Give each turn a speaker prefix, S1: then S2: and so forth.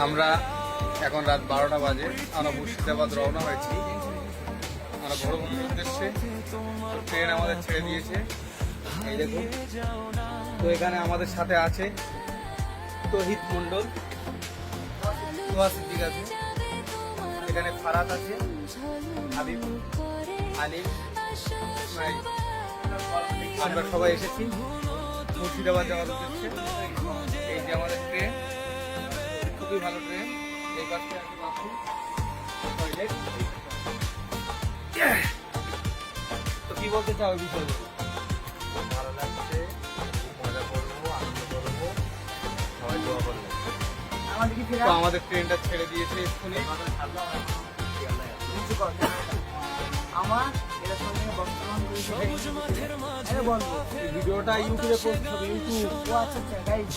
S1: আমরা এখন রাত 12টা বাজে, আমরা মুর্শিদাবাদ রওনা হয়েছি আমরা ভোরবন্দির উদ্দেশ্যে। ট্রেন আমাদের ছেড়ে দিয়েছে, এই দেখুন। তো এখানে আমাদের সাথে আছে তহিদ মন্ডল, তোয়া সিদ্দিক আছে, এখানে ফারাত আছে, হাবিব, আলিম, ইসমাইল। আমরা সবাই এসেছি মুর্শিদাবাদ যাওয়ার উদ্দেশ্যে। এই যে আমাদের ট্রেন, খুবই ভালো ট্রেন। এই পাশে আছে বাথরুম, টয়লেট। তো কি বলতে চাও এই বিষয়ে?
S2: ভালো লাগছে, মজা করবো, আনন্দ করবো, সবাই দোয়া করবো।
S1: তো আমাদের ট্রেনটা ছেড়ে দিয়েছে এক্ষুনি।
S3: আমার এটা সঙ্গে বর্তমান বলবো
S1: ভিডিওটা ইউটিউবে পোস্ট হবে, ইউটিউব।
S3: ও আচ্ছা গাইস